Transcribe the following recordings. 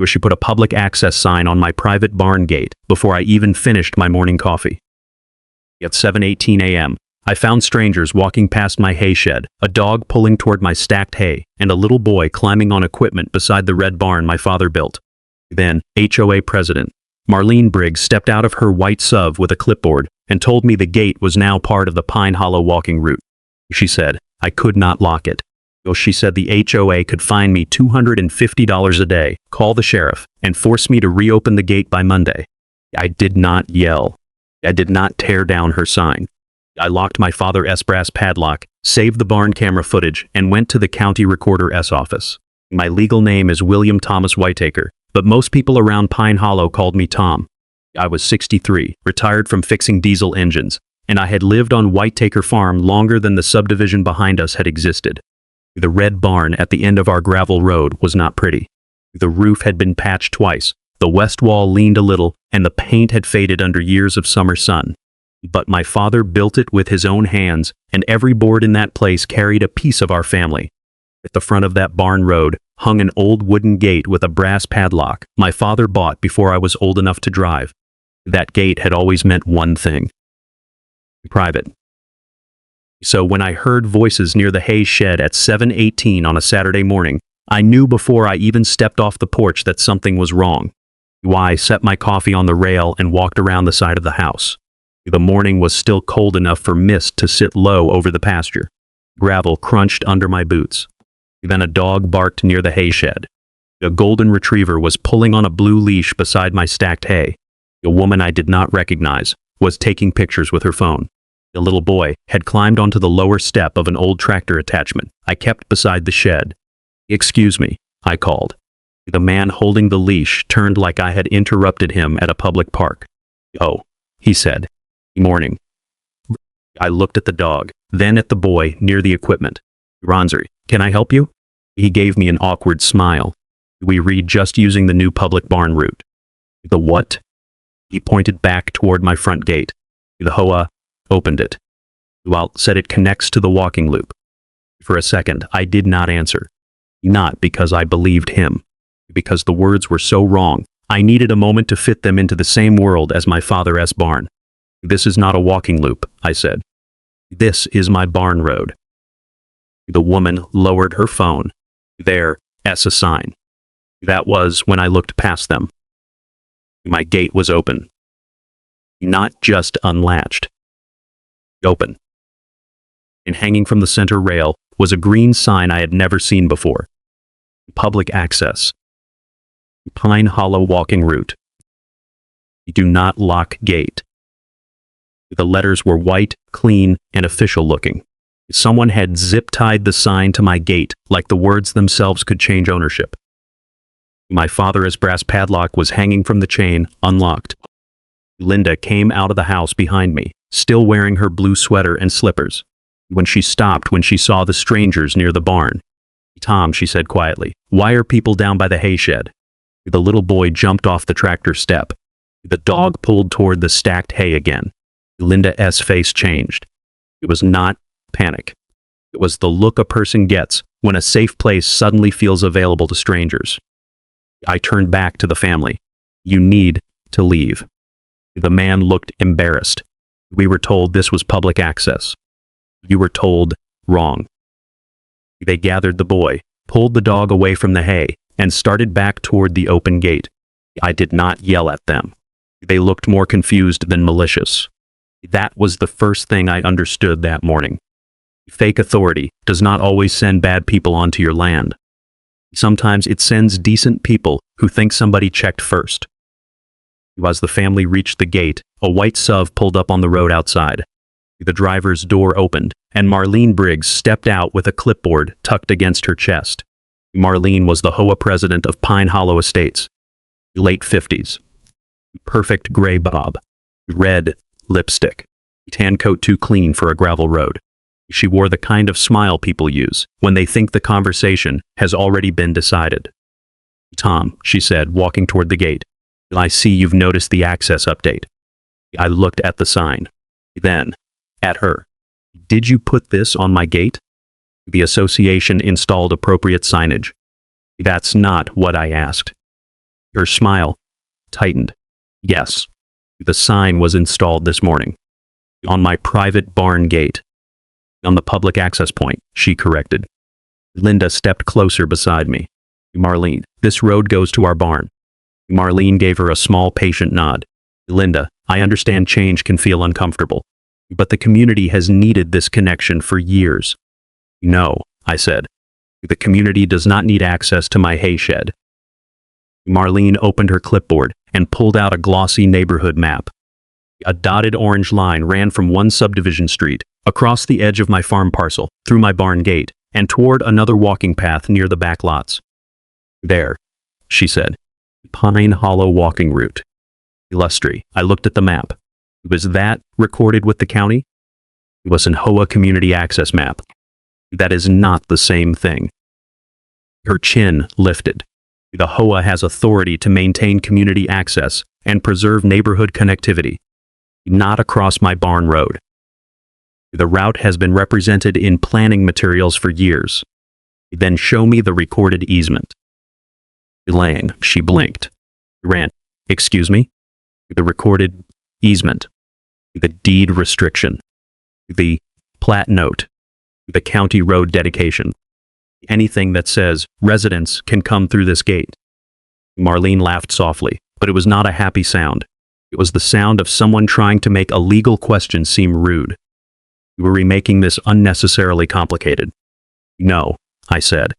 She put a public access sign on my private barn gate before I even finished my morning coffee. At 7:18 a.m., I found strangers walking past my hay shed, a dog pulling toward my stacked hay, and a little boy climbing on equipment beside the red barn my father built. Then, HOA President Marlene Briggs stepped out of her white SUV with a clipboard and told me the gate was now part of the Pine Hollow walking route. She said I could not lock it. She said the HOA could fine me $250 a day, call the sheriff, and force me to reopen the gate by Monday. I did not yell. I did not tear down her sign. I locked my father's brass padlock, saved the barn camera footage, and went to the county recorder's office. My legal name is William Thomas Whitaker, but most people around Pine Hollow called me Tom. I was 63, retired from fixing diesel engines, and I had lived on Whitaker Farm longer than the subdivision behind us had existed. The red barn at the end of our gravel road was not pretty. The roof had been patched twice, the west wall leaned a little, and the paint had faded under years of summer sun. But my father built it with his own hands, and every board in that place carried a piece of our family. At the front of that barn road hung an old wooden gate with a brass padlock my father bought before I was old enough to drive. That gate had always meant one thing: private. So when I heard voices near the hay shed at 7:18 on a Saturday morning, I knew before I even stepped off the porch that something was wrong. I set my coffee on the rail and walked around the side of the house. The morning was still cold enough for mist to sit low over the pasture. Gravel crunched under my boots. Then a dog barked near the hay shed. A golden retriever was pulling on a blue leash beside my stacked hay. A woman I did not recognize was taking pictures with her phone. A little boy had climbed onto the lower step of an old tractor attachment I kept beside the shed. "Excuse me," I called. The man holding the leash turned like I had interrupted him at a public park. "Oh," he said. "Morning." I looked at the dog, then at the boy near the equipment. "Ronzer, can I help you?" He gave me an awkward smile. "We read just using the new public barn route." "The what?" He pointed back toward my front gate. "The HOA opened it. Well, said it connects to the walking loop." For a second, I did not answer. Not because I believed him. Because the words were so wrong, I needed a moment to fit them into the same world as my father's barn. "This is not a walking loop," I said. "This is my barn road." The woman lowered her phone. "There's a sign." That was when I looked past them. My gate was open. Not just unlatched. Open. And hanging from the center rail was a green sign I had never seen before. Public access. Pine Hollow walking route. Do not lock gate. The letters were white, clean, and official looking. Someone had zip-tied the sign to my gate like the words themselves could change ownership. My father's brass padlock was hanging from the chain, unlocked. Linda came out of the house behind me, still wearing her blue sweater and slippers. When she stopped when she saw the strangers near the barn. "Tom," she said quietly, "why are people down by the hay shed?" The little boy jumped off the tractor step. The dog pulled toward the stacked hay again. Linda's face changed. It was not panic. It was the look a person gets when a safe place suddenly feels available to strangers. I turned back to the family. "You need to leave." The man looked embarrassed. "We were told this was public access." "You were told wrong." They gathered the boy, pulled the dog away from the hay, and started back toward the open gate. I did not yell at them. They looked more confused than malicious. That was the first thing I understood that morning. Fake authority does not always send bad people onto your land. Sometimes it sends decent people who think somebody checked first. As the family reached the gate, a white SUV pulled up on the road outside. The driver's door opened, and Marlene Briggs stepped out with a clipboard tucked against her chest. Marlene was the HOA president of Pine Hollow Estates. Late 50s. Perfect gray bob. Red lipstick. Tan coat too clean for a gravel road. She wore the kind of smile people use when they think the conversation has already been decided. "Tom," she said, walking toward the gate, "I see you've noticed the access update." I looked at the sign. Then, at her. "Did you put this on my gate?" The association installed appropriate signage. "That's not what I asked." Her smile tightened. Yes, the sign was installed this morning. On my private barn gate. On the public access point, she corrected. Linda stepped closer beside me. Marlene, this road goes to our barn. Marlene gave her a small, patient nod. Linda, I understand change can feel uncomfortable, but the community has needed this connection for years. No, I said. The community does not need access to my hay shed. Marlene opened her clipboard and pulled out a glossy neighborhood map. A dotted orange line ran from one subdivision street, across the edge of my farm parcel, through my barn gate, and toward another walking path near the back lots. There, she said. Pine Hollow walking route. Illustri, I looked at the map. Was that recorded with the county? It was an HOA community access map. That is not the same thing. Her chin lifted. The HOA has authority to maintain community access and preserve neighborhood connectivity. Not across my barn road. The route has been represented in planning materials for years. Then show me the recorded easement. Delaying, she blinked. Ran, excuse me? The recorded easement. The deed restriction. The plat note. The county road dedication. Anything that says residents can come through this gate. Marlene laughed softly, but it was not a happy sound. It was the sound of someone trying to make a legal question seem rude. You were remaking this unnecessarily complicated. No, I said,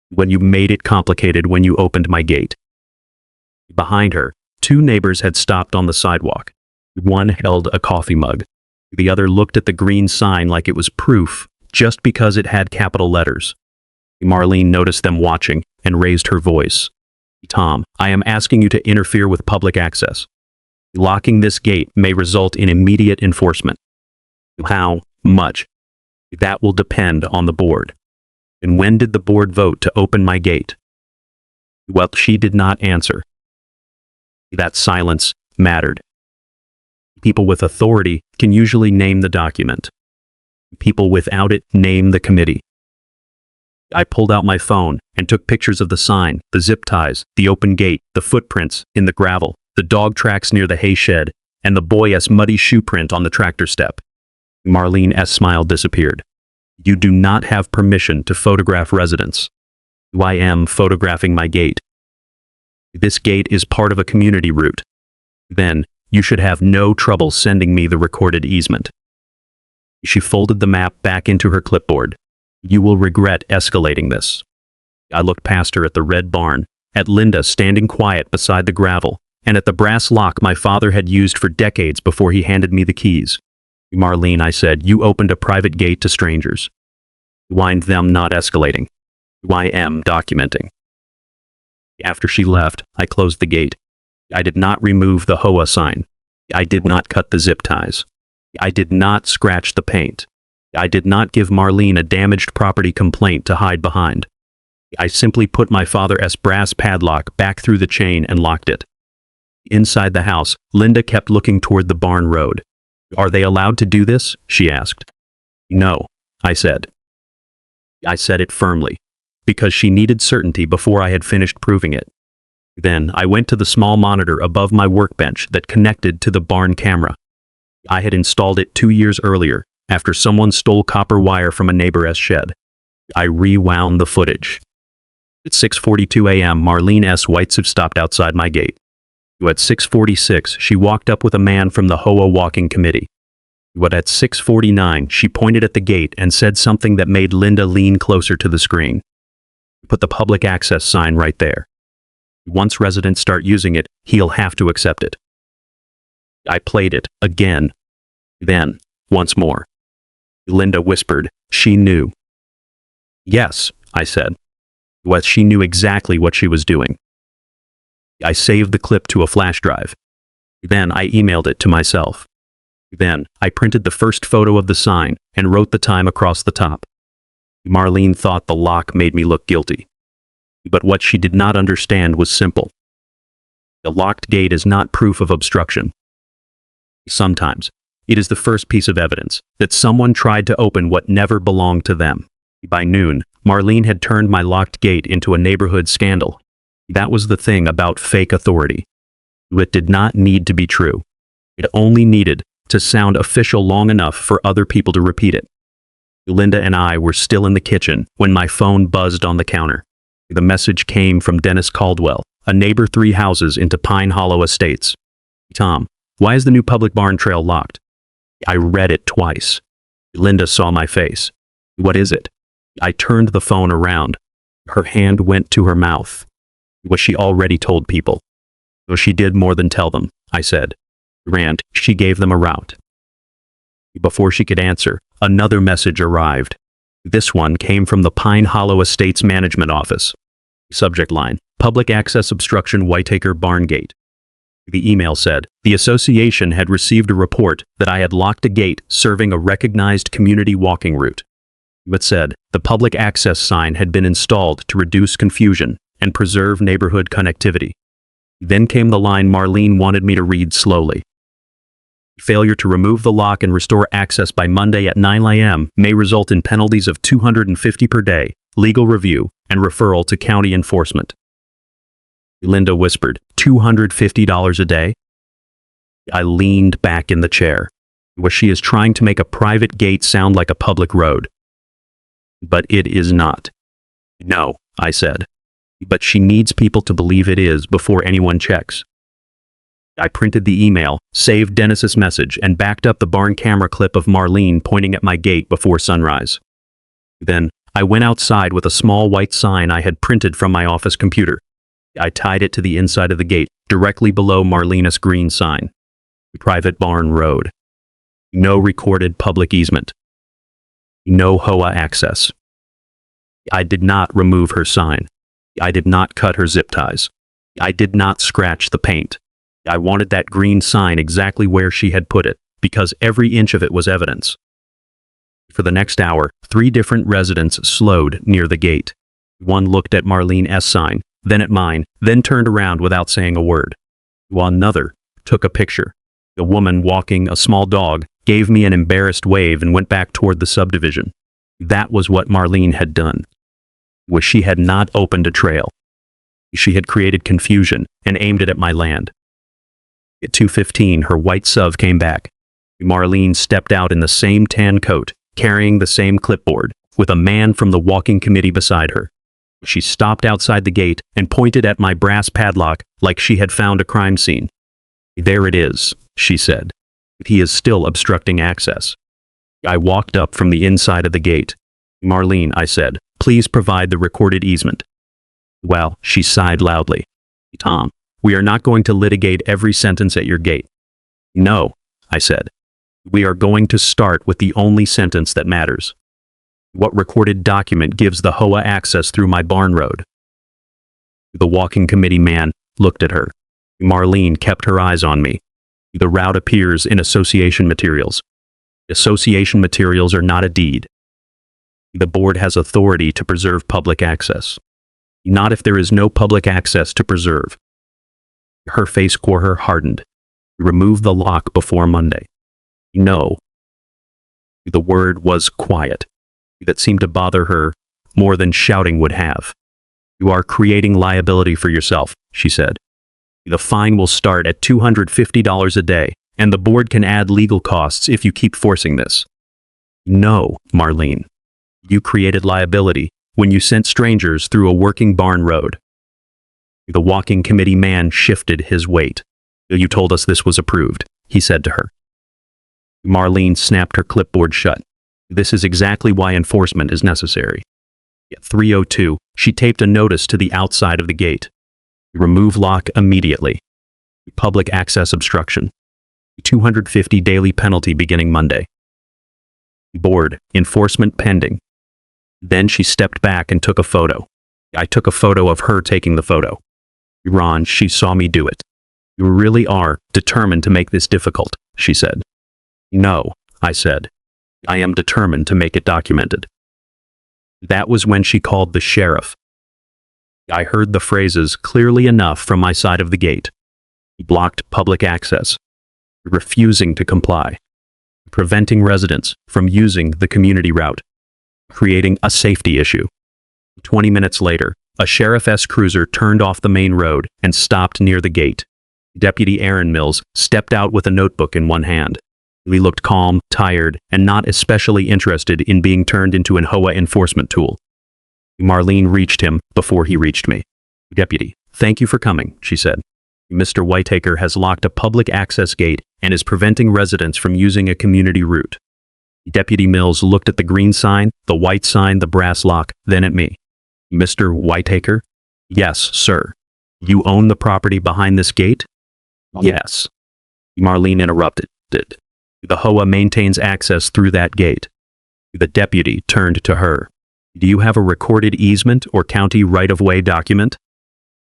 when you made it complicated when you opened my gate. Behind her, two neighbors had stopped on the sidewalk. One held a coffee mug. The other looked at the green sign like it was proof, just because it had capital letters. Marlene noticed them watching and raised her voice. Tom, I am asking you to interfere with public access. Locking this gate may result in immediate enforcement. How much? That will depend on the board. And when did the board vote to open my gate? Well, she did not answer. That silence mattered. People with authority can usually name the document. People without it name the committee. I pulled out my phone and took pictures of the sign, the zip ties, the open gate, the footprints in the gravel, the dog tracks near the hay shed, and the boy's muddy shoe print on the tractor step. Marlene's smile disappeared. You do not have permission to photograph residents. I am photographing my gate. This gate is part of a community route. Then, you should have no trouble sending me the recorded easement. She folded the map back into her clipboard. You will regret escalating this. I looked past her at the red barn, at Linda standing quiet beside the gravel, and at the brass lock my father had used for decades before he handed me the keys. Marlene, I said, you opened a private gate to strangers. Wind them not escalating. I am documenting. After she left, I closed the gate. I did not remove the HOA sign. I did not cut the zip ties. I did not scratch the paint. I did not give Marlene a damaged property complaint to hide behind. I simply put my father's brass padlock back through the chain and locked it. Inside the house, Linda kept looking toward the barn road. Are they allowed to do this? She asked. No, I said. I said it firmly, because she needed certainty before I had finished proving it. Then I went to the small monitor above my workbench that connected to the barn camera. I had installed it 2 years earlier, after someone stole copper wire from a neighbor's shed. I rewound the footage. At 6:42 a.m., Marlene's whites have stopped outside my gate. At 6:46, she walked up with a man from the HOA walking committee. But at 6:49, she pointed at the gate and said something that made Linda lean closer to the screen. Put the public access sign right there. Once residents start using it, he'll have to accept it. I played it again. Then, once more. Linda whispered, she knew. Yes, I said. Well, she knew exactly what she was doing. I saved the clip to a flash drive. Then I emailed it to myself. Then I printed the first photo of the sign and wrote the time across the top. Marlene thought the lock made me look guilty. But what she did not understand was simple. A locked gate is not proof of obstruction. Sometimes, it is the first piece of evidence that someone tried to open what never belonged to them. By noon, Marlene had turned my locked gate into a neighborhood scandal. That was the thing about fake authority. It did not need to be true. It only needed to sound official long enough for other people to repeat it. Linda and I were still in the kitchen when my phone buzzed on the counter. The message came from Dennis Caldwell, a neighbor 3 houses into Pine Hollow Estates. Tom, why is the new public barn trail locked? I read it twice. Linda saw my face. What is it? I turned the phone around. Her hand went to her mouth. Was she already told people? Well, she did more than tell them, I said. Rant, she gave them a route. Before she could answer, another message arrived. This one came from the Pine Hollow Estates Management Office. Subject line, Public Access Obstruction Whiteacre Barn Gate. The email said, the association had received a report that I had locked a gate serving a recognized community walking route. It said, the public access sign had been installed to reduce confusion and preserve neighborhood connectivity. Then came the line Marlene wanted me to read slowly. Failure to remove the lock and restore access by Monday at 9 a.m. may result in penalties of $250 per day, legal review, and referral to county enforcement. Linda whispered, $250 a day? I leaned back in the chair. She is trying to make a private gate sound like a public road. But it is not. No, I said. But she needs people to believe it is before anyone checks. I printed the email, saved Dennis's message, and backed up the barn camera clip of Marlene pointing at my gate before sunrise. Then, I went outside with a small white sign I had printed from my office computer. I tied it to the inside of the gate, directly below Marlene's green sign. Private Barn Road. No recorded public easement. No HOA access. I did not remove her sign. I did not cut her zip ties. I did not scratch the paint. I wanted that green sign exactly where she had put it, because every inch of it was evidence. For the next hour, 3 different residents slowed near the gate. One looked at Marlene's sign, then at mine, then turned around without saying a word. While another took a picture. A woman walking a small dog gave me an embarrassed wave and went back toward the subdivision. That was what Marlene had done. She had not opened a trail. She had created confusion and aimed it at my land. At 2:15, her white SUV came back. Marlene stepped out in the same tan coat, carrying the same clipboard, with a man from the walking committee beside her. She stopped outside the gate and pointed at my brass padlock like she had found a crime scene. There it is, she said. He is still obstructing access. I walked up from the inside of the gate. Marlene, I said, please provide the recorded easement. Well, she sighed loudly. Tom, we are not going to litigate every sentence at your gate. No, I said. We are going to start with the only sentence that matters. What recorded document gives the HOA access through my barn road? The walking committee man looked at her. Marlene kept her eyes on me. The route appears in association materials. Association materials are not a deed. The board has authority to preserve public access. Not if there is no public access to preserve. Her face core hardened. Remove the lock before Monday. No. The word was quiet. That seemed to bother her more than shouting would have. You are creating liability for yourself, she said. The fine will start at $250 a day, and the board can add legal costs if you keep forcing this. No, Marlene. You created liability when you sent strangers through a working barn road. The walking committee man shifted his weight. You told us this was approved, he said to her. Marlene snapped her clipboard shut. This is exactly why enforcement is necessary. At 3:02, she taped a notice to the outside of the gate. Remove lock immediately. Public access obstruction. $250 daily penalty beginning Monday. Board, enforcement pending. Then she stepped back and took a photo. I took a photo of her taking the photo. Ron, she saw me do it. You really are determined to make this difficult, she said. No, I said. I am determined to make it documented. That was when she called the sheriff. I heard the phrases clearly enough from my side of the gate. He blocked public access, refusing to comply, preventing residents from using the community route, creating a safety issue. 20 minutes later, a sheriff's cruiser turned off the main road and stopped near the gate. Deputy Aaron Mills stepped out with a notebook in one hand. He looked calm, tired, and not especially interested in being turned into an HOA enforcement tool. Marlene reached him before he reached me. "Deputy, thank you for coming," she said. "Mr. Whitaker has locked a public access gate and is preventing residents from using a community route." Deputy Mills looked at the green sign, the white sign, the brass lock, then at me. "Mr. Whitaker?" "Yes, sir." "You own the property behind this gate?" "Yes." Marlene interrupted. "The HOA maintains access through that gate." The deputy turned to her. "Do you have a recorded easement or county right-of-way document?"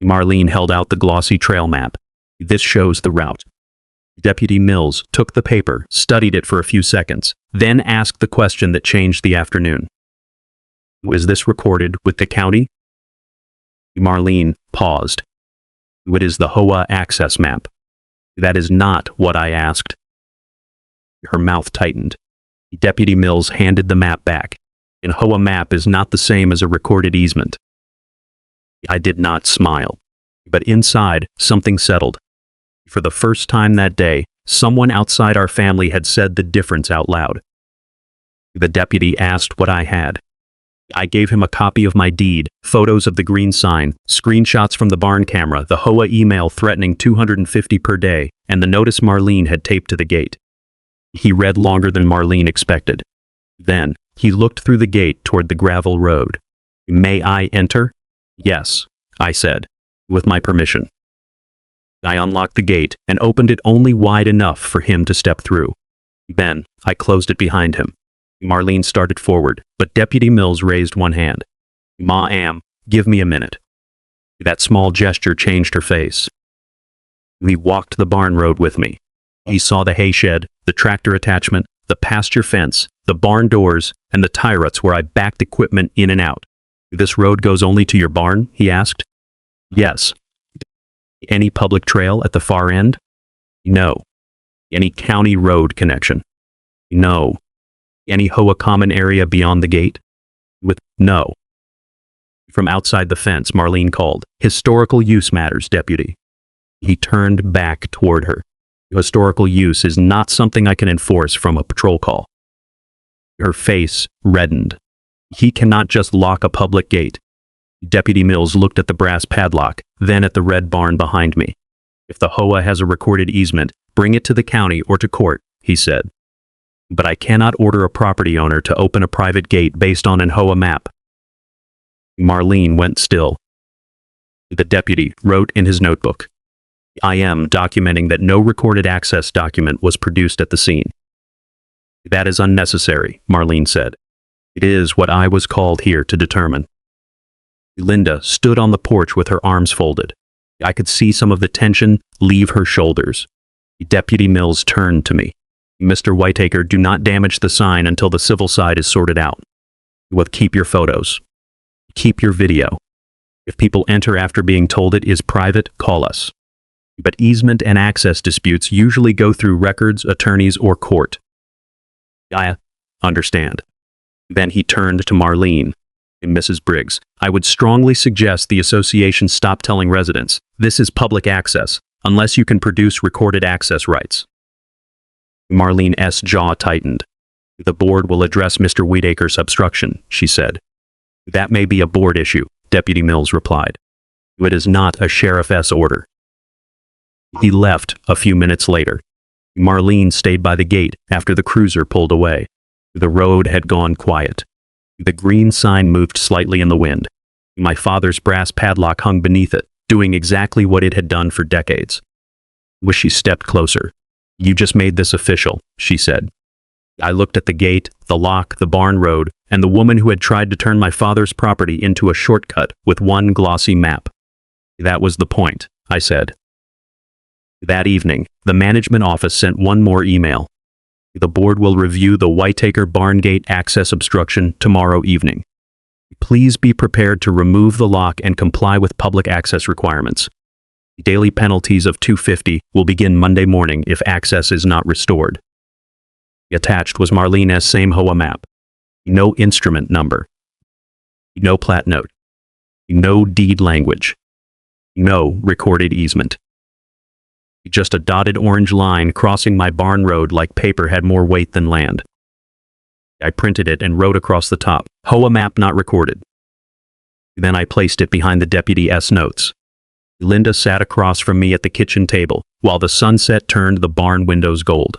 Marlene held out the glossy trail map. "This shows the route." Deputy Mills took the paper, studied it for a few seconds, then asked the question that changed the afternoon. "Was this recorded with the county?" Marlene paused. "It is the HOA access map." "That is not what I asked." Her mouth tightened. Deputy Mills handed the map back. "An HOA map is not the same as a recorded easement." I did not smile, but inside, something settled. For the first time that day, someone outside our family had said the difference out loud. The deputy asked what I had. I gave him a copy of my deed, photos of the green sign, screenshots from the barn camera, the HOA email threatening $250 per day, and the notice Marlene had taped to the gate. He read longer than Marlene expected. Then, he looked through the gate toward the gravel road. "May I enter?" "Yes," I said, "with my permission." I unlocked the gate and opened it only wide enough for him to step through. Then, I closed it behind him. Marlene started forward, but Deputy Mills raised one hand. "Ma'am, give me a minute." That small gesture changed her face. He walked the barn road with me. He saw the hay shed, the tractor attachment, the pasture fence, the barn doors, and the tie ruts where I backed equipment in and out. "This road goes only to your barn?" he asked. "Yes." "Any public trail at the far end?" "No." "Any county road connection?" "No." "Any HOA common area beyond the gate?" "No." From outside the fence, Marlene called, "Historical use matters, deputy." He turned back toward her. "Historical use is not something I can enforce from a patrol call." Her face reddened. "He cannot just lock a public gate." Deputy Mills looked at the brass padlock, then at the red barn behind me. "If the HOA has a recorded easement, bring it to the county or to court," he said. "But I cannot order a property owner to open a private gate based on an HOA map." Marlene went still. The deputy wrote in his notebook, "I am documenting that no recorded access document was produced at the scene." "That is unnecessary," Marlene said. "It is what I was called here to determine." Linda stood on the porch with her arms folded. I could see some of the tension leave her shoulders. Deputy Mills turned to me. "Mr. Whitaker, do not damage the sign until the civil side is sorted out. Keep your photos. Keep your video. If people enter after being told it is private, call us. But easement and access disputes usually go through records, attorneys, or court." "I understand." Then he turned to Marlene. "Mrs. Briggs, I would strongly suggest the association stop telling residents, this is public access, unless you can produce recorded access rights." Marlene's jaw tightened. "The board will address Mr. Whitaker's obstruction," she said. "That may be a board issue," Deputy Mills replied. "It is not a sheriff's order." He left a few minutes later. Marlene stayed by the gate after the cruiser pulled away. The road had gone quiet. The green sign moved slightly in the wind. My father's brass padlock hung beneath it, doing exactly what it had done for decades. She stepped closer. "You just made this official," she said. I looked at the gate, the lock, the barn road, and the woman who had tried to turn my father's property into a shortcut with one glossy map. "That was the point," I said. That evening, the management office sent one more email. "The board will review the Whitaker barn gate access obstruction tomorrow evening. Please be prepared to remove the lock and comply with public access requirements. Daily penalties of $250 will begin Monday morning if access is not restored." Attached was Marlene's same HOA map. No instrument number. No plat note. No deed language. No recorded easement. Just a dotted orange line crossing my barn road like paper had more weight than land. I printed it and wrote across the top, HOA map not recorded. Then I placed it behind the Deputy S notes. Linda sat across from me at the kitchen table, while the sunset turned the barn windows gold.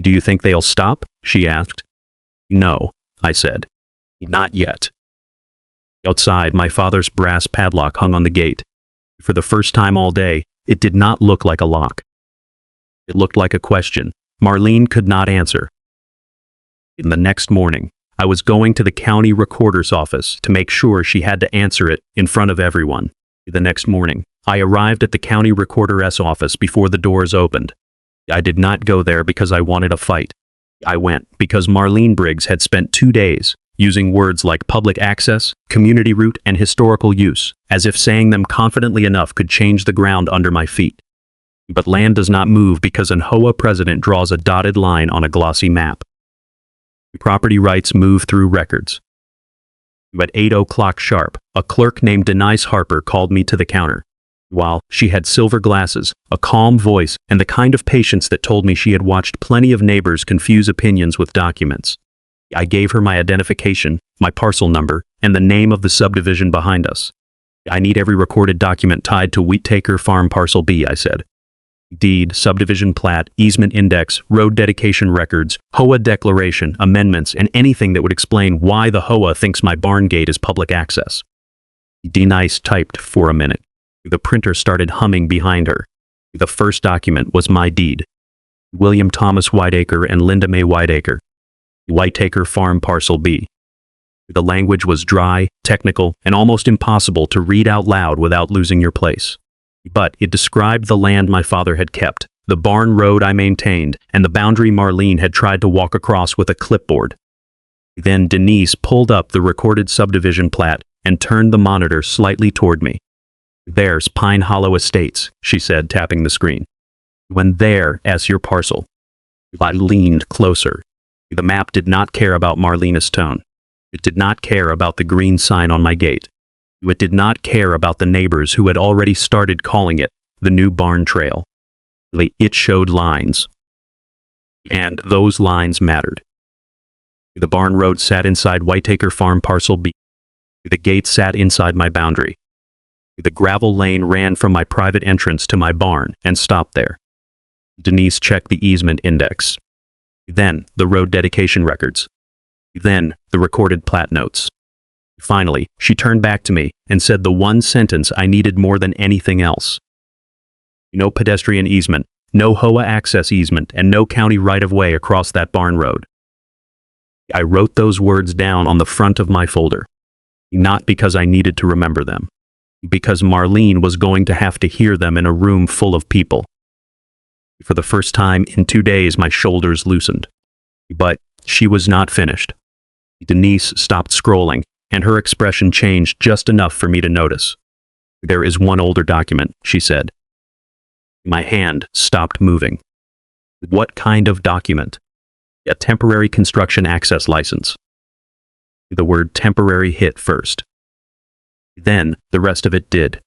Do you think they'll stop? She asked. No, I said. Not yet. Outside, my father's brass padlock hung on the gate. For the first time all day, it did not look like a lock. It looked like a question Marlene could not answer. In the next morning, I was going to the county recorder's office to make sure she had to answer it in front of everyone. The next morning, I arrived at the county recorder's office before the doors opened. I did not go there because I wanted a fight. I went because Marlene Briggs had spent 2 days using words like public access, community route, and historical use, as if saying them confidently enough could change the ground under my feet. But land does not move because an HOA president draws a dotted line on a glossy map. Property rights move through records. At 8 o'clock sharp, a clerk named Denise Harper called me to the counter. While she had silver glasses, a calm voice, and the kind of patience that told me she had watched plenty of neighbors confuse opinions with documents. I gave her my identification, my parcel number, and the name of the subdivision behind us. I need every recorded document tied to Wheattaker Farm Parcel B, I said. Deed, subdivision plat, easement index, road dedication records, HOA declaration, amendments, and anything that would explain why the HOA thinks my barn gate is public access. Denise typed for a minute. The printer started humming behind her. The first document was my deed. William Thomas Whiteacre and Linda Mae Whiteacre. Wheattaker Farm Parcel B. The language was dry, technical, and almost impossible to read out loud without losing your place. But it described the land my father had kept, the barn road I maintained, and the boundary Marlene had tried to walk across with a clipboard. Then Denise pulled up the recorded subdivision plat and turned the monitor slightly toward me. There's Pine Hollow Estates, she said, tapping the screen. When there's your parcel. I leaned closer. The map did not care about Marlene's tone. It did not care about the green sign on my gate. It did not care about the neighbors who had already started calling it the new barn trail. It showed lines. And those lines mattered. The barn road sat inside Wheattaker Farm Parcel B. The gate sat inside my boundary. The gravel lane ran from my private entrance to my barn and stopped there. Denise checked the easement index. Then the road dedication records. Then the recorded plat notes. Finally, she turned back to me and said the one sentence I needed more than anything else. No pedestrian easement, no HOA access easement, and no county right-of-way across that barn road. I wrote those words down on the front of my folder. Not because I needed to remember them. Because Marlene was going to have to hear them in a room full of people. For the first time in 2 days, my shoulders loosened. But she was not finished. Denise stopped scrolling, and her expression changed just enough for me to notice. There is one older document, she said. My hand stopped moving. What kind of document? A temporary construction access license. The word temporary hit first. Then the rest of it did.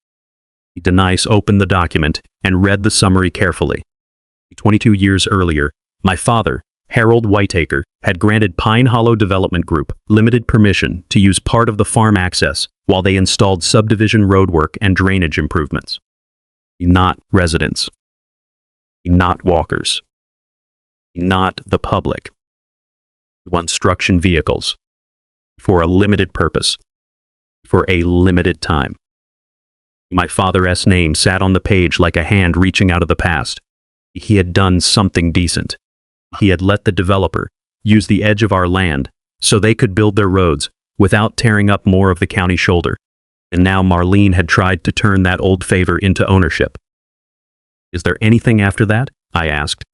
Denise opened the document and read the summary carefully. 22 years earlier, my father, Harold Whiteacre, had granted Pine Hollow Development Group limited permission to use part of the farm access while they installed subdivision roadwork and drainage improvements. Not residents. Not walkers. Not the public. Construction vehicles. For a limited purpose. For a limited time. My father's name sat on the page like a hand reaching out of the past. He had done something decent. He had let the developer use the edge of our land so they could build their roads without tearing up more of the county shoulder. And now Marlene had tried to turn that old favor into ownership. Is there anything after that? I asked.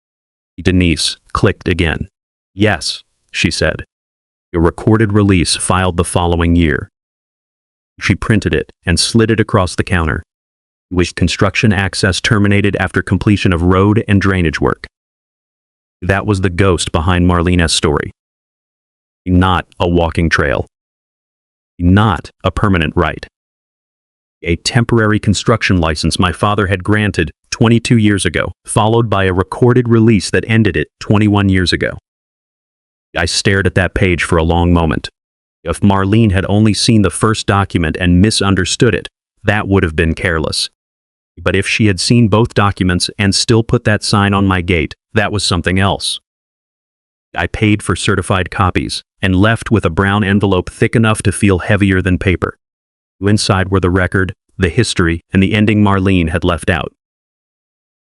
Denise clicked again. Yes, she said. A recorded release filed the following year. She printed it and slid it across the counter. With construction access terminated after completion of road and drainage work. That was the ghost behind Marlene's story. Not a walking trail. Not a permanent right. A temporary construction license my father had granted 22 years ago, followed by a recorded release that ended it 21 years ago. I stared at that page for a long moment. If Marlene had only seen the first document and misunderstood it, that would have been careless. But if she had seen both documents and still put that sign on my gate, that was something else. I paid for certified copies and left with a brown envelope thick enough to feel heavier than paper. Inside were the record, the history, and the ending Marlene had left out.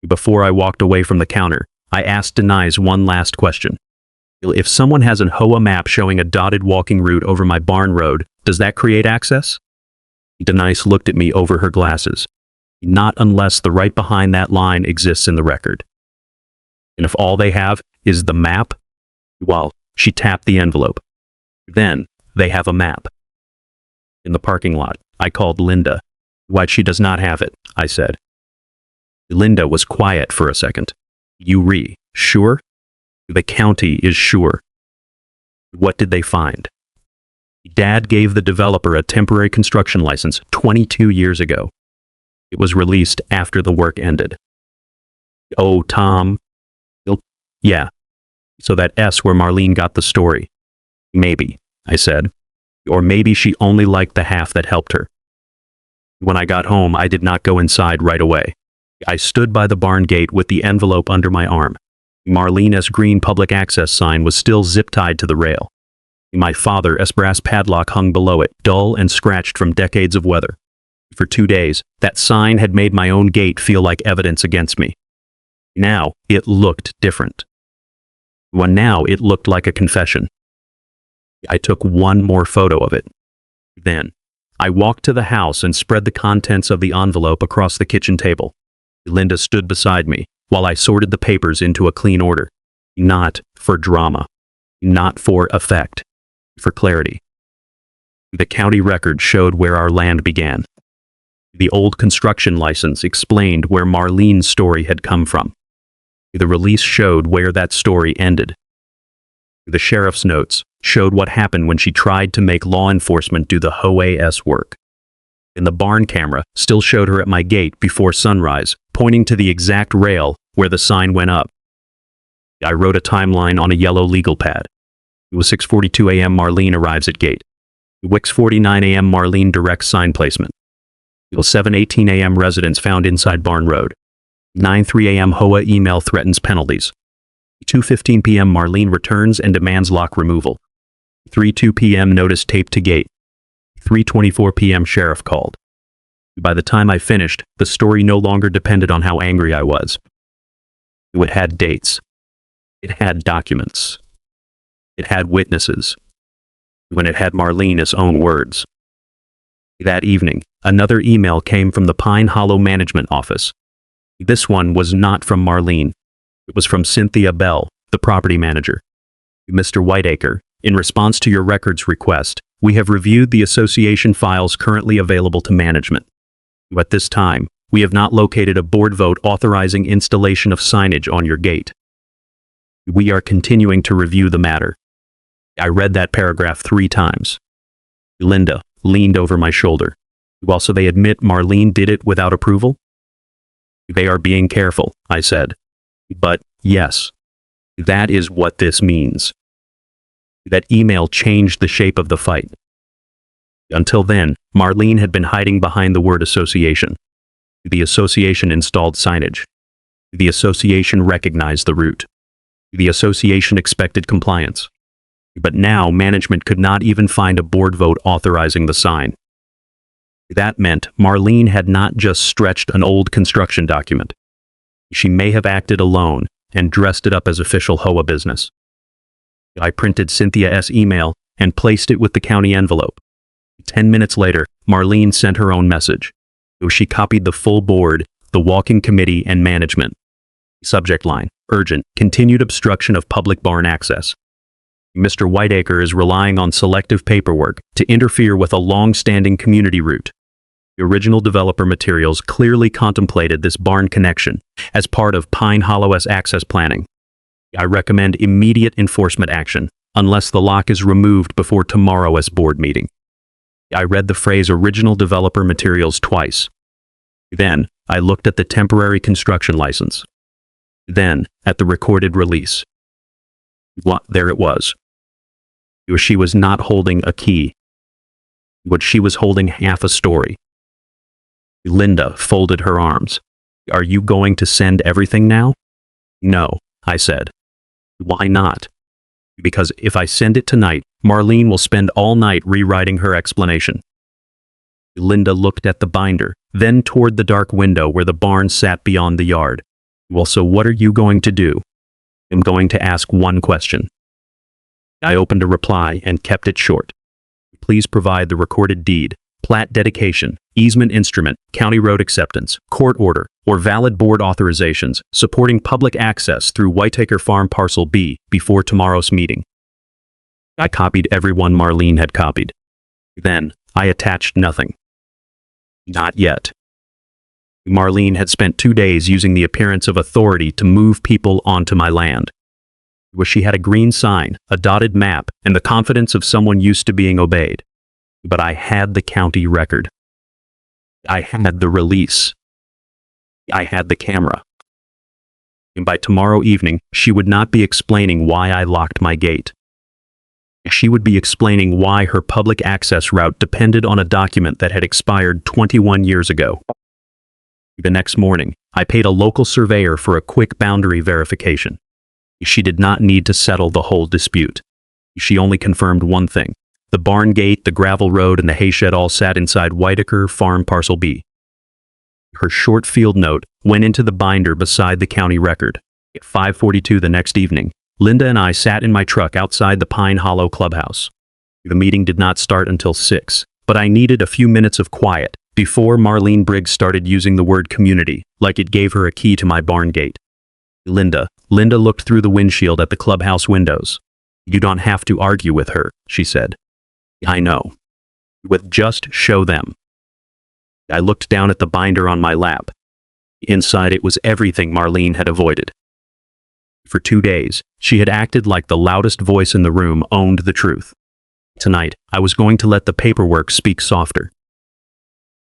Before I walked away from the counter, I asked Denise one last question. If someone has an HOA map showing a dotted walking route over my barn road, does that create access? Denise looked at me over her glasses. Not unless the right behind that line exists in the record. And if all they have is the map, well, she tapped the envelope. Then they have a map. In the parking lot, I called Linda. Why, she does not have it, I said. Linda was quiet for a second. Sure? The county is sure. What did they find? Dad gave the developer a temporary construction license 22 years ago. It was released after the work ended. Oh, Tom. Yeah. So that S where Marlene got the story. Maybe, I said. Or maybe she only liked the half that helped her. When I got home, I did not go inside right away. I stood by the barn gate with the envelope under my arm. Marlene's green public access sign was still zip-tied to the rail. My father's brass padlock hung below it, dull and scratched from decades of weather. For 2 days, that sign had made my own gate feel like evidence against me. Now, it looked different. Now it looked like a confession. I took one more photo of it. Then, I walked to the house and spread the contents of the envelope across the kitchen table. Linda stood beside me while I sorted the papers into a clean order. Not for drama. Not for effect. For clarity. The county record showed where our land began. The old construction license explained where Marlene's story had come from. The release showed where that story ended. The sheriff's notes showed what happened when she tried to make law enforcement do the HOA's work. And the barn camera still showed her at my gate before sunrise, pointing to the exact rail where the sign went up. I wrote a timeline on a yellow legal pad. It was 6:42 a.m. Marlene arrives at gate. 6:49 a.m. Marlene directs sign placement. 7:18 a.m. residents found inside barn road. 9:03 a.m. HOA email threatens penalties. 2:15 p.m. Marlene returns and demands lock removal. 3:02 p.m. notice taped to gate. 3:24 p.m. sheriff called. By the time I finished, the story no longer depended on how angry I was. It had dates. It had documents. It had witnesses. When it had Marlene's own words. That evening, another email came from the Pine Hollow Management Office. This one was not from Marlene. It was from Cynthia Bell, the property manager. Mr. Whiteacre, in response to your records request, we have reviewed the association files currently available to management. At this time, we have not located a board vote authorizing installation of signage on your gate. We are continuing to review the matter. I read that paragraph 3 times. Linda leaned over my shoulder. Well, so they admit Marlene did it without approval? They are being careful, I said. But, yes, that is what this means. That email changed the shape of the fight. Until then, Marlene had been hiding behind the word association. The association installed signage. The association recognized the route. The association expected compliance. But now management could not even find a board vote authorizing the sign. That meant Marlene had not just stretched an old construction document. She may have acted alone and dressed it up as official HOA business. I printed Cynthia's email and placed it with the county envelope. 10 minutes later, Marlene sent her own message. She copied the full board, the walking committee, and management. Subject line, urgent, continued obstruction of public barn access. Mr. Whiteacre is relying on selective paperwork to interfere with a long-standing community route. The original developer materials clearly contemplated this barn connection as part of Pine Hollow's access planning. I recommend immediate enforcement action unless the lock is removed before tomorrow's board meeting. I read the phrase original developer materials twice. Then, I looked at the temporary construction license. Then, at the recorded release. There it was. She was not holding a key. But she was holding half a story. Linda folded her arms. Are you going to send everything now? No, I said. Why not? Because if I send it tonight, Marlene will spend all night rewriting her explanation. Linda looked at the binder, then toward the dark window where the barn sat beyond the yard. Well, so what are you going to do? I'm going to ask one question. I opened a reply and kept it short. Please provide the recorded deed, plat dedication, easement instrument, county road acceptance, court order, or valid board authorizations supporting public access through Whitaker Farm Parcel B before tomorrow's meeting. I copied everyone Marlene had copied. Then, I attached nothing. Not yet. Marlene had spent 2 days using the appearance of authority to move people onto my land. Where she had a green sign, a dotted map, and the confidence of someone used to being obeyed. But I had the county record. I had the release. I had the camera. And by tomorrow evening, she would not be explaining why I locked my gate. She would be explaining why her public access route depended on a document that had expired 21 years ago. The next morning, I paid a local surveyor for a quick boundary verification. She did not need to settle the whole dispute. She only confirmed one thing. The barn gate, the gravel road, and the hayshed all sat inside Whitaker Farm Parcel B. Her short field note went into the binder beside the county record. At 5:42 the next evening, Linda and I sat in my truck outside the Pine Hollow clubhouse. The meeting did not start until 6, but I needed a few minutes of quiet before Marlene Briggs started using the word community, like it gave her a key to my barn gate. Linda looked through the windshield at the clubhouse windows. You don't have to argue with her, she said. I know. Just show them. I looked down at the binder on my lap. Inside it was everything Marlene had avoided. For 2 days, she had acted like the loudest voice in the room owned the truth. Tonight, I was going to let the paperwork speak softer.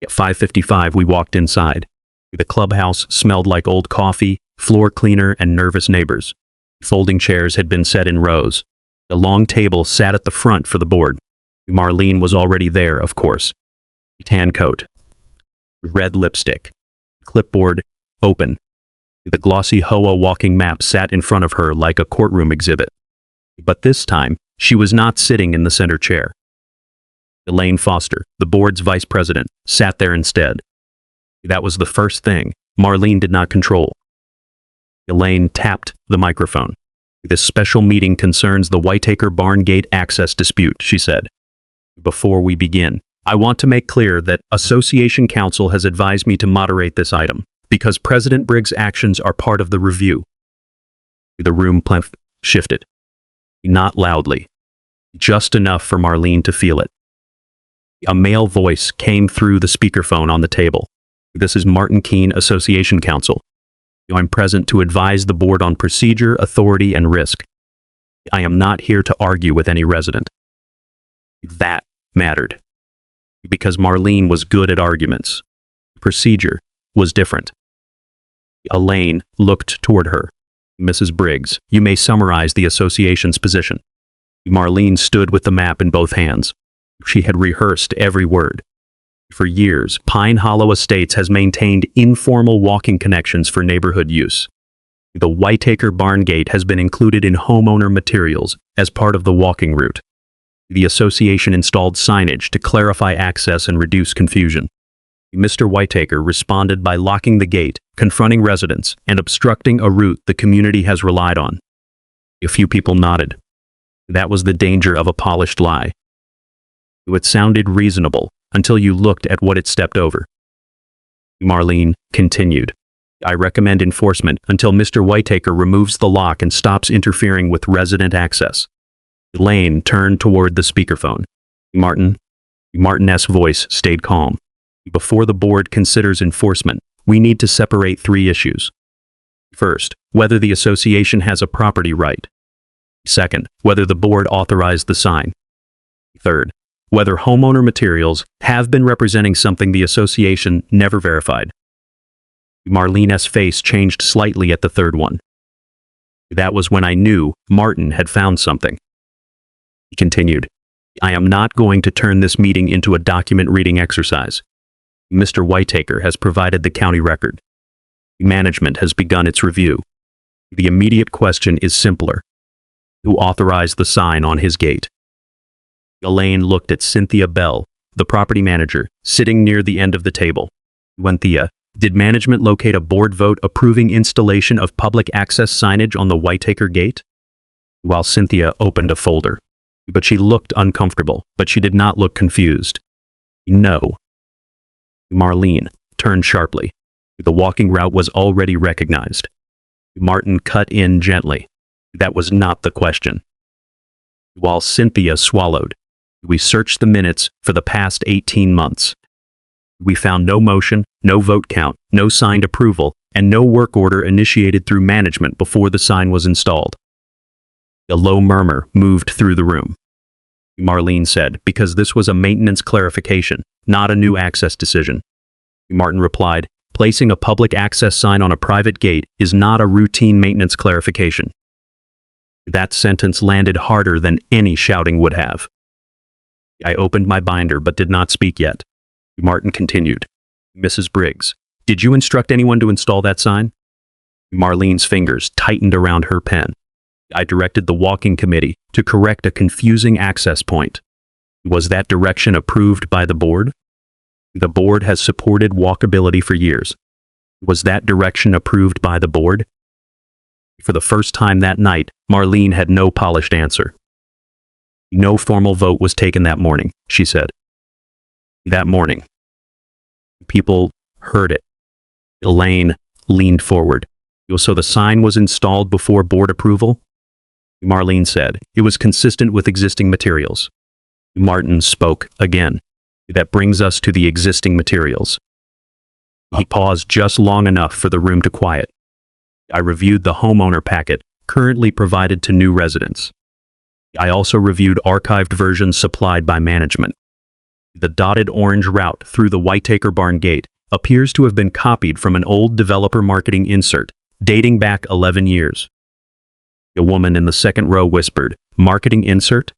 At 5:55 we walked inside. The clubhouse smelled like old coffee, floor cleaner, and nervous neighbors. Folding chairs had been set in rows. A long table sat at the front for the board. Marlene was already there, of course. Tan coat. Red lipstick. Clipboard, open. The glossy HOA walking map sat in front of her like a courtroom exhibit. But this time, she was not sitting in the center chair. Elaine Foster, the board's vice president, sat there instead. That was the first thing Marlene did not control. Elaine tapped the microphone. This special meeting concerns the Whitaker Barn Gate access dispute, she said. Before we begin, I want to make clear that Association Counsel has advised me to moderate this item, because President Briggs' actions are part of the review. The room shifted. Not loudly. Just enough for Marlene to feel it. A male voice came through the speakerphone on the table. This is Martin Keene, Association Counsel. I'm present to advise the board on procedure, authority, and risk. I am not here to argue with any resident. That mattered. Because Marlene was good at arguments. Procedure was different. Elaine looked toward her. Mrs. Briggs, you may summarize the association's position. Marlene stood with the map in both hands. She had rehearsed every word. For years, Pine Hollow Estates has maintained informal walking connections for neighborhood use. The Whitaker Barn Gate has been included in homeowner materials as part of the walking route. The association installed signage to clarify access and reduce confusion. Mr. Whitaker responded by locking the gate, confronting residents, and obstructing a route the community has relied on. A few people nodded. That was the danger of a polished lie. It sounded reasonable until you looked at what it stepped over. Marlene continued. I recommend enforcement until Mr. Whitaker removes the lock and stops interfering with resident access. Elaine turned toward the speakerphone. Martin's voice stayed calm. Before the board considers enforcement, we need to separate 3 issues. First, whether the association has a property right. Second, whether the board authorized the sign. Third, whether homeowner materials have been representing something the association never verified. Marlene's face changed slightly at the third one. That was when I knew Martin had found something. He continued, I am not going to turn this meeting into a document reading exercise. Mr. Whitaker has provided the county record. Management has begun its review. The immediate question is simpler. Who authorized the sign on his gate? Elaine looked at Cynthia Bell, the property manager, sitting near the end of the table. Cynthia, did management locate a board vote approving installation of public access signage on the Whitaker gate? While Cynthia opened a folder. But she looked uncomfortable, but she did not look confused. No. Marlene turned sharply. The walking route was already recognized. Martin cut in gently. That was not the question. While Cynthia swallowed, we searched the minutes for the past 18 months. We found no motion, no vote count, no signed approval, and no work order initiated through management before the sign was installed. A low murmur moved through the room. Marlene said, because this was a maintenance clarification, not a new access decision. Martin replied, placing a public access sign on a private gate is not a routine maintenance clarification. That sentence landed harder than any shouting would have. I opened my binder but did not speak yet. Martin continued, Mrs. Briggs, did you instruct anyone to install that sign? Marlene's fingers tightened around her pen. I directed the walking committee to correct a confusing access point. Was that direction approved by the board? The board has supported walkability for years. Was that direction approved by the board? For the first time that night, Marlene had no polished answer. No formal vote was taken that morning, she said. That morning. People heard it. Elaine leaned forward. So the sign was installed before board approval? Marlene said, it was consistent with existing materials. Martin spoke again. That brings us to the existing materials. He paused just long enough for the room to quiet. I reviewed the homeowner packet currently provided to new residents. I also reviewed archived versions supplied by management. The dotted orange route through the Whitaker barn gate appears to have been copied from an old developer marketing insert dating back 11 years. A woman in the second row whispered, "Marketing insert?"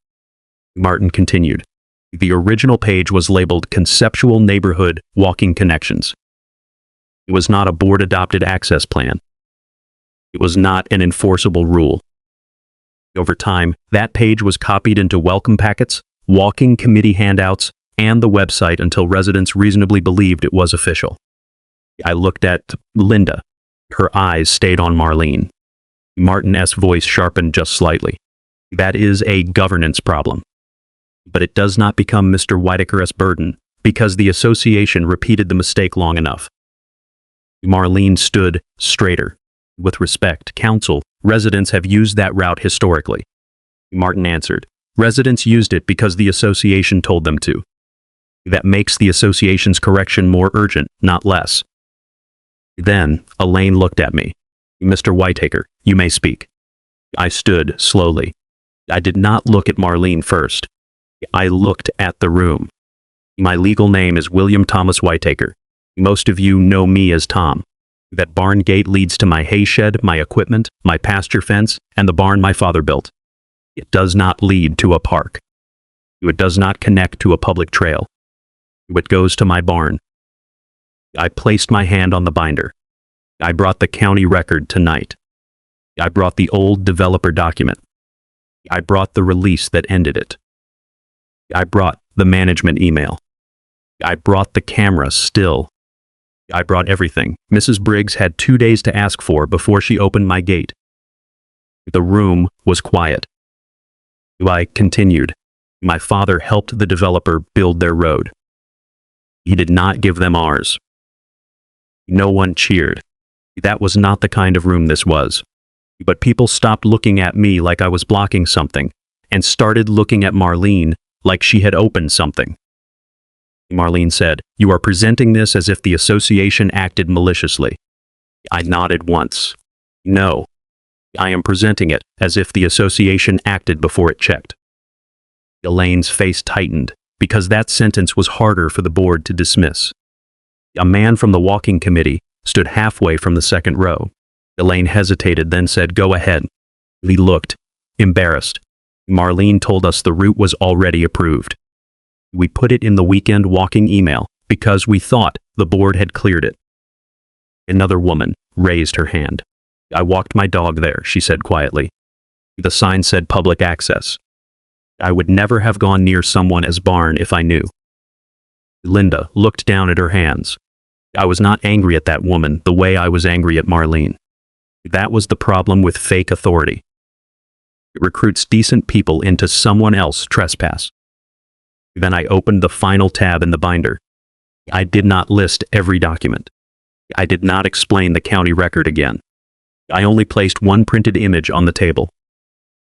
Martin continued. The original page was labeled Conceptual Neighborhood Walking Connections. It was not a board-adopted access plan. It was not an enforceable rule. Over time, that page was copied into welcome packets, walking committee handouts, and the website until residents reasonably believed it was official. I looked at Linda. Her eyes stayed on Marlene. Martin's voice sharpened just slightly. That is a governance problem. But it does not become Mr. Whitaker's burden because the association repeated the mistake long enough. Marlene stood straighter. With respect, council, residents have used that route historically. Martin answered, residents used it because the association told them to. That makes the association's correction more urgent, not less. Then, Elaine looked at me. Mr. Whitaker, you may speak. I stood slowly. I did not look at Marlene first. I looked at the room. My legal name is William Thomas Whitaker. Most of you know me as Tom. That barn gate leads to my hay shed, my equipment, my pasture fence, and the barn my father built. It does not lead to a park. It does not connect to a public trail. It goes to my barn. I placed my hand on the binder. I brought the county record tonight. I brought the old developer document. I brought the release that ended it. I brought the management email. I brought the camera still. I brought everything Mrs. Briggs had 2 days to ask for before she opened my gate. The room was quiet. I continued. My father helped the developer build their road. He did not give them ours. No one cheered. That was not the kind of room this was. But people stopped looking at me like I was blocking something, and started looking at Marlene like she had opened something. Marlene said, "You are presenting this as if the association acted maliciously." I nodded once. No. I am presenting it as if the association acted before it checked. Elaine's face tightened, because that sentence was harder for the board to dismiss. A man from the walking committee stood halfway from the second row. Elaine hesitated, then said, "Go ahead." We looked, embarrassed. Marlene told us the route was already approved. We put it in the weekend walking email because we thought the board had cleared it. Another woman raised her hand. "I walked my dog there," she said quietly. The sign said public access. I would never have gone near someone as barn if I knew. Linda looked down at her hands. I was not angry at that woman the way I was angry at Marlene. That was the problem with fake authority. It recruits decent people into someone else's trespass. Then I opened the final tab in the binder. I did not list every document. I did not explain the county record again. I only placed one printed image on the table.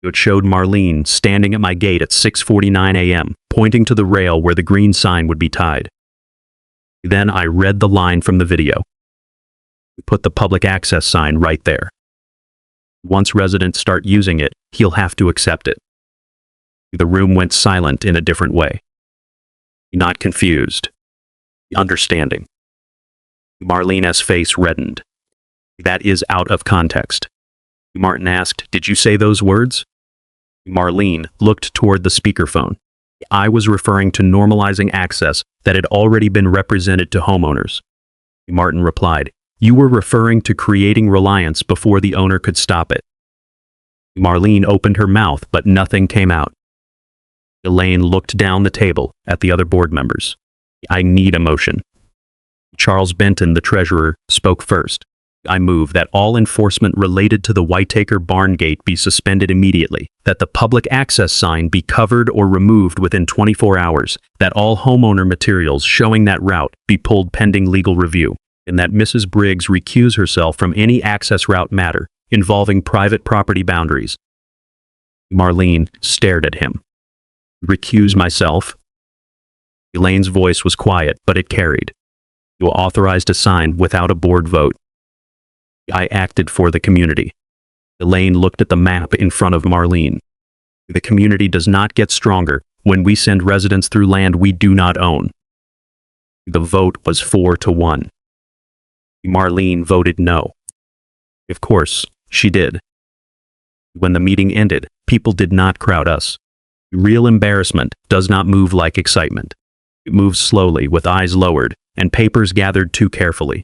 It showed Marlene standing at my gate at 6:49 a.m., pointing to the rail where the green sign would be tied. Then I read the line from the video. We put the public access sign right there. Once residents start using it, he'll have to accept it. The room went silent in a different way. Not confused. Understanding. Marlene's face reddened. That is out of context. Martin asked, "Did you say those words?" Marlene looked toward the speakerphone. I was referring to normalizing access that had already been represented to homeowners. Martin replied, "You were referring to creating reliance before the owner could stop it." Marlene opened her mouth, but nothing came out. Elaine looked down the table at the other board members. "I need a motion." Charles Benton, the treasurer, spoke first. "I move that all enforcement related to the Whitaker barn gate be suspended immediately, that the public access sign be covered or removed within 24 hours, that all homeowner materials showing that route be pulled pending legal review, and that Mrs. Briggs recuse herself from any access route matter involving private property boundaries." Marlene stared at him. "Recuse myself?" Elaine's voice was quiet, but it carried. "You authorized a sign without a board vote." I acted for the community. Elaine looked at the map in front of Marlene. "The community does not get stronger when we send residents through land we do not own." The vote was 4-1. Marlene voted no. Of course, she did. When the meeting ended, people did not crowd us. Real embarrassment does not move like excitement. It moves slowly, with eyes lowered, and papers gathered too carefully.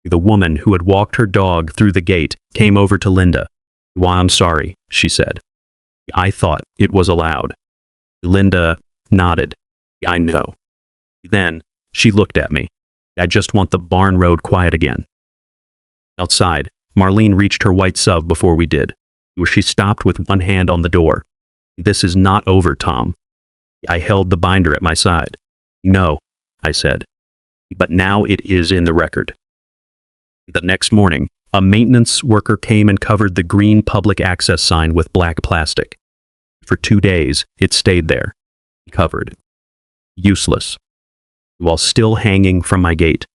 The woman who had walked her dog through the gate came over to Linda. "Why, I'm sorry," she said. "I thought it was allowed." Linda nodded. "I know." Then she looked at me. "I just want the barn road quiet again." Outside, Marlene reached her white sub before we did. She stopped with one hand on the door. "This is not over, Tom." I held the binder at my side. "No," I said. "But now it is in the record." The next morning, a maintenance worker came and covered the green public access sign with black plastic. For 2 days, it stayed there, covered. Useless. While still hanging from my gate.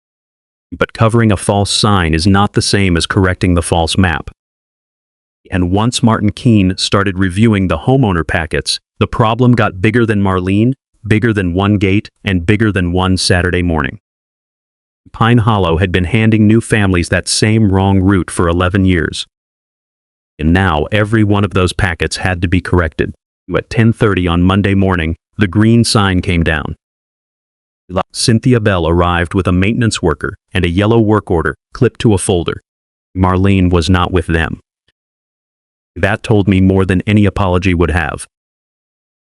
But covering a false sign is not the same as correcting the false map. And once Martin Keene started reviewing the homeowner packets, the problem got bigger than Marlene, bigger than one gate, and bigger than one Saturday morning. Pine Hollow had been handing new families that same wrong route for 11 years. And now every one of those packets had to be corrected. At 10:30 on Monday morning, the green sign came down. Cynthia Bell arrived with a maintenance worker and a yellow work order clipped to a folder. Marlene was not with them. That told me more than any apology would have.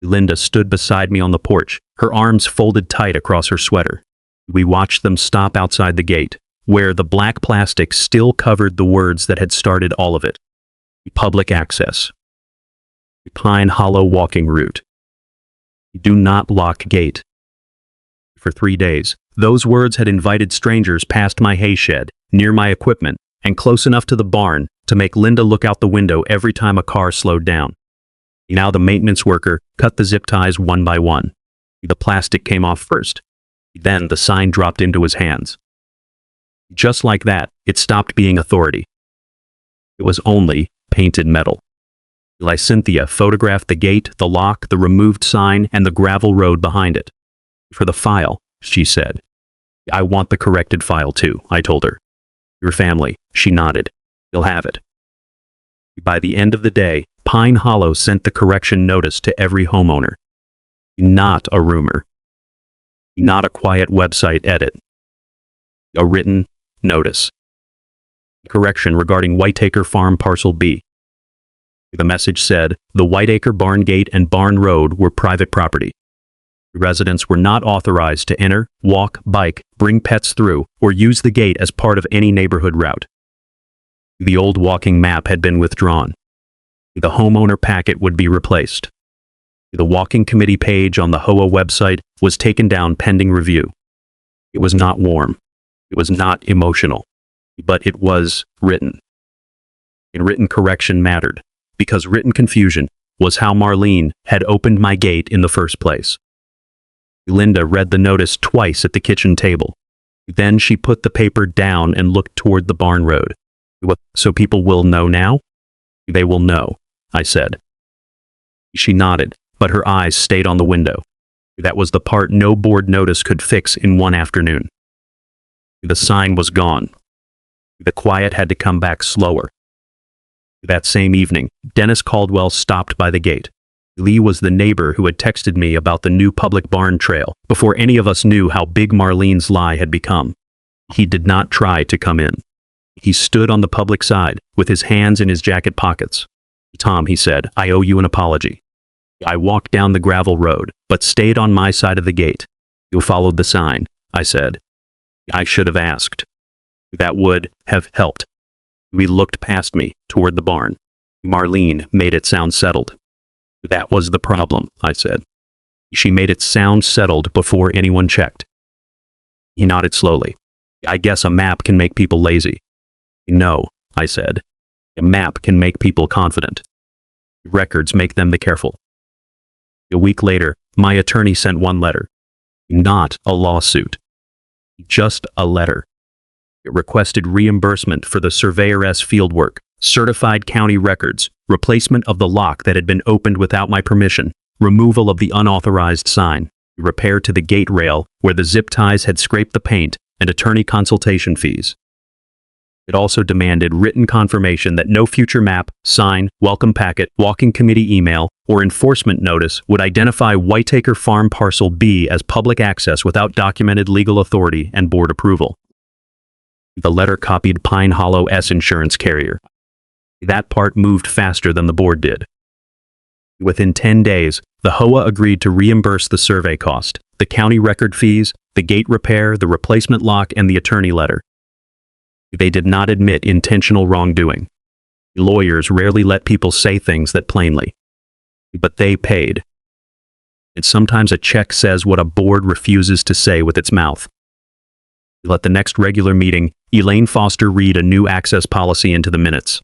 Linda stood beside me on the porch, her arms folded tight across her sweater. We watched them stop outside the gate, where the black plastic still covered the words that had started all of it. Public access. Pine Hollow walking route. Do not lock gate. For 3 days, those words had invited strangers past my hay shed, near my equipment, and close enough to the barn to make Linda look out the window every time a car slowed down. Now the maintenance worker cut the zip ties one by one. The plastic came off first. Then the sign dropped into his hands. Just like that, it stopped being authority. It was only painted metal. Cynthia photographed the gate, the lock, the removed sign, and the gravel road behind it. For the file, she said. I want the corrected file too, I told her. Your family, she nodded. You'll have it. By the end of the day, Pine Hollow sent the correction notice to every homeowner. Not a rumor. Not a quiet website edit. A written notice. Correction regarding Whiteacre Farm Parcel B. The message said, the Whiteacre Barn Gate and Barn Road were private property. Residents were not authorized to enter, walk, bike, bring pets through, or use the gate as part of any neighborhood route. The old walking map had been withdrawn. The homeowner packet would be replaced. The walking committee page on the HOA website was taken down pending review. It was not warm. It was not emotional. But it was written. And written correction mattered, because written confusion was how Marlene had opened my gate in the first place. Linda read the notice twice at the kitchen table. Then she put the paper down and looked toward the barn road. So people will know now? They will know, I said. She nodded, but her eyes stayed on the window. That was the part no board notice could fix in one afternoon. The sign was gone. The quiet had to come back slower. That same evening, Dennis Caldwell stopped by the gate. Lee was the neighbor who had texted me about the new public barn trail before any of us knew how big Marlene's lie had become. He did not try to come in. He stood on the public side, with his hands in his jacket pockets. Tom, he said, I owe you an apology. I walked down the gravel road, but stayed on my side of the gate. You followed the sign, I said. I should have asked. That would have helped. We looked past me, toward the barn. Marlene made it sound settled. That was the problem, I said. She made it sound settled before anyone checked. He nodded slowly. I guess a map can make people lazy. No, I said. A map can make people confident. Records make them the careful. A week later, my attorney sent one letter. Not a lawsuit. Just a letter. It requested reimbursement for the surveyor's fieldwork, certified county records, replacement of the lock that had been opened without my permission, removal of the unauthorized sign, repair to the gate rail where the zip ties had scraped the paint, and attorney consultation fees. It also demanded written confirmation that no future map, sign, welcome packet, walking committee email, or enforcement notice would identify Whiteacre Farm Parcel B as public access without documented legal authority and board approval. The letter copied Pine Hollow S insurance carrier. That part moved faster than the board did. Within 10 days, the HOA agreed to reimburse the survey cost, the county record fees, the gate repair, the replacement lock, and the attorney letter. They did not admit intentional wrongdoing. Lawyers rarely let people say things that plainly. But they paid. And sometimes a check says what a board refuses to say with its mouth. At the next regular meeting, Elaine Foster read a new access policy into the minutes.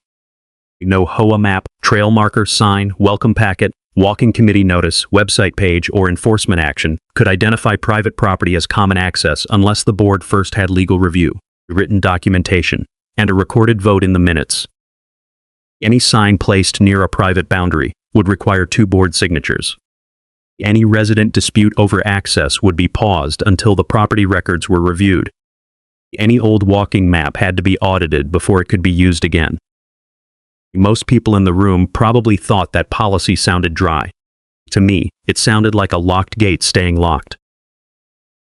No HOA map, trail marker, sign, welcome packet, walking committee notice, website page, or enforcement action could identify private property as common access unless the board first had legal review, written documentation, and a recorded vote in the minutes. Any sign placed near a private boundary would require 2 board signatures. Any resident dispute over access would be paused until the property records were reviewed. Any old walking map had to be audited before it could be used again. Most people in the room probably thought that policy sounded dry. To me, it sounded like a locked gate staying locked.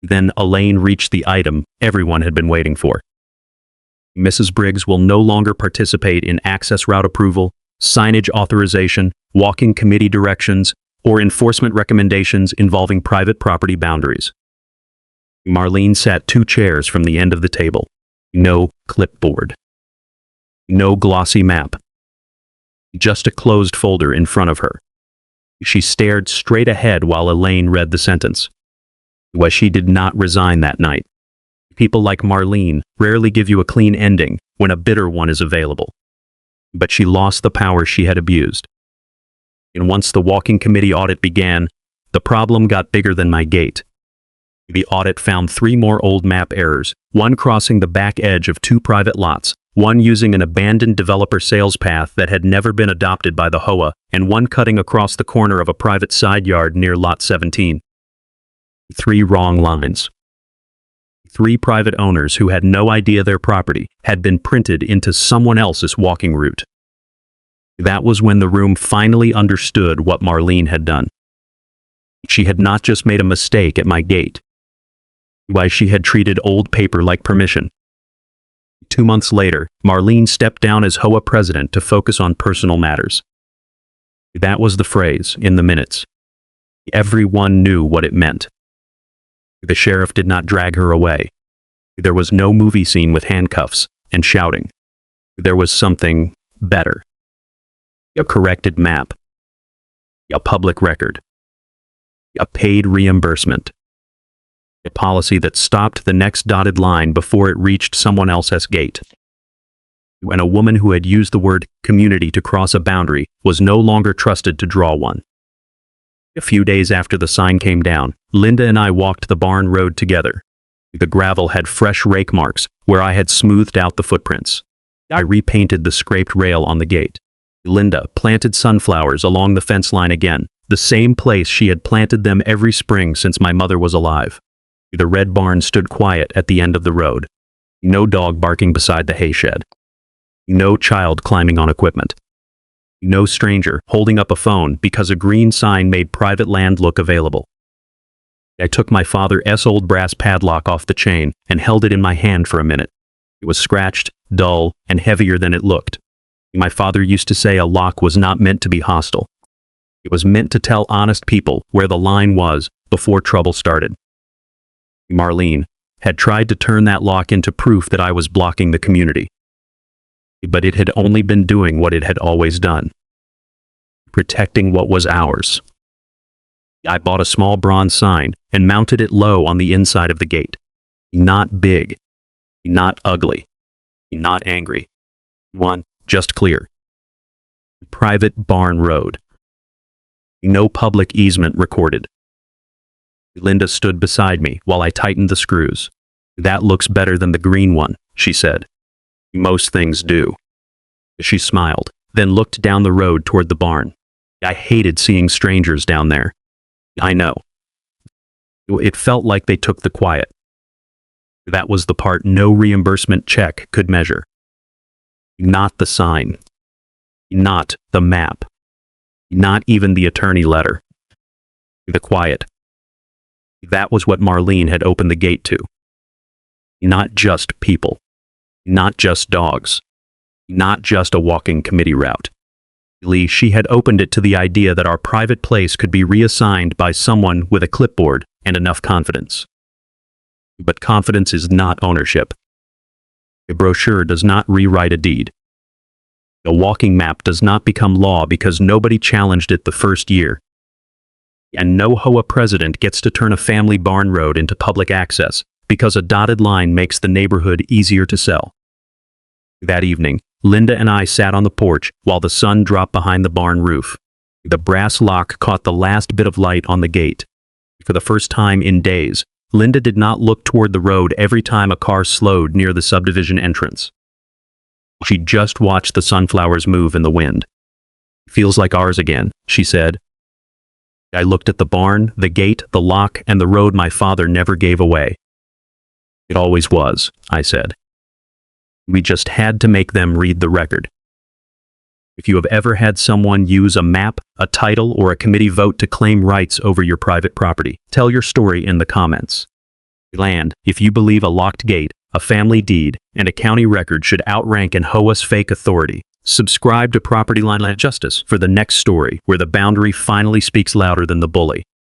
Then Elaine reached the item everyone had been waiting for. Mrs. Briggs will no longer participate in access route approval, signage authorization, walking committee directions, or enforcement recommendations involving private property boundaries. Marlene sat 2 chairs from the end of the table. No clipboard. No glossy map. Just a closed folder in front of her. She stared straight ahead while Elaine read the sentence. Well, she did not resign that night. People like Marlene rarely give you a clean ending when a bitter one is available. But she lost the power she had abused. And once the walking committee audit began, the problem got bigger than my gate. The audit found 3 more old map errors, one crossing the back edge of 2 private lots, one using an abandoned developer sales path that had never been adopted by the HOA, and one cutting across the corner of a private side yard near Lot 17. 3 wrong lines. 3 private owners who had no idea their property had been printed into someone else's walking route. That was when the room finally understood what Marlene had done. She had not just made a mistake at my gate. Why, she had treated old paper like permission. 2 months later, Marlene stepped down as HOA president to focus on personal matters. That was the phrase in the minutes. Everyone knew what it meant. The sheriff did not drag her away. There was no movie scene with handcuffs and shouting. There was something better. A corrected map. A public record. A paid reimbursement. A policy that stopped the next dotted line before it reached someone else's gate. And a woman who had used the word community to cross a boundary was no longer trusted to draw one. A few days after the sign came down, Linda and I walked the barn road together. The gravel had fresh rake marks where I had smoothed out the footprints. I repainted the scraped rail on the gate. Linda planted sunflowers along the fence line again, the same place she had planted them every spring since my mother was alive. The red barn stood quiet at the end of the road. No dog barking beside the hay shed. No child climbing on equipment. No stranger holding up a phone because a green sign made private land look available. I took my father's old brass padlock off the chain and held it in my hand for a minute. It was scratched, dull, and heavier than it looked. My father used to say a lock was not meant to be hostile. It was meant to tell honest people where the line was before trouble started. Marlene had tried to turn that lock into proof that I was blocking the community. But it had only been doing what it had always done. Protecting what was ours. I bought a small bronze sign and mounted it low on the inside of the gate. Not big. Not ugly. Not angry. One, just clear. Private barn road. No public easement recorded. Linda stood beside me while I tightened the screws. That looks better than the green one, she said. Most things do. She smiled, then looked down the road toward the barn. I hated seeing strangers down there. I know. It felt like they took the quiet. That was the part no reimbursement check could measure. Not the sign. Not the map. Not even the attorney letter. The quiet. That was what Marlene had opened the gate to. Not just people. Not just dogs. Not just a walking committee route. She had opened it to the idea that our private place could be reassigned by someone with a clipboard and enough confidence. But confidence is not ownership. A brochure does not rewrite a deed. A walking map does not become law because nobody challenged it the first year. And no HOA president gets to turn a family barn road into public access because a dotted line makes the neighborhood easier to sell. That evening, Linda and I sat on the porch while the sun dropped behind the barn roof. The brass lock caught the last bit of light on the gate. For the first time in days, Linda did not look toward the road every time a car slowed near the subdivision entrance. She just watched the sunflowers move in the wind. Feels like ours again, she said. I looked at the barn, the gate, the lock, and the road my father never gave away. It always was, I said. We just had to make them read the record. If you have ever had someone use a map, a title, or a committee vote to claim rights over your private property, tell your story in the comments. Land, if you believe a locked gate, a family deed, and a county record should outrank an HOA's fake authority, subscribe to Property Line Justice for the next story where the boundary finally speaks louder than the bully.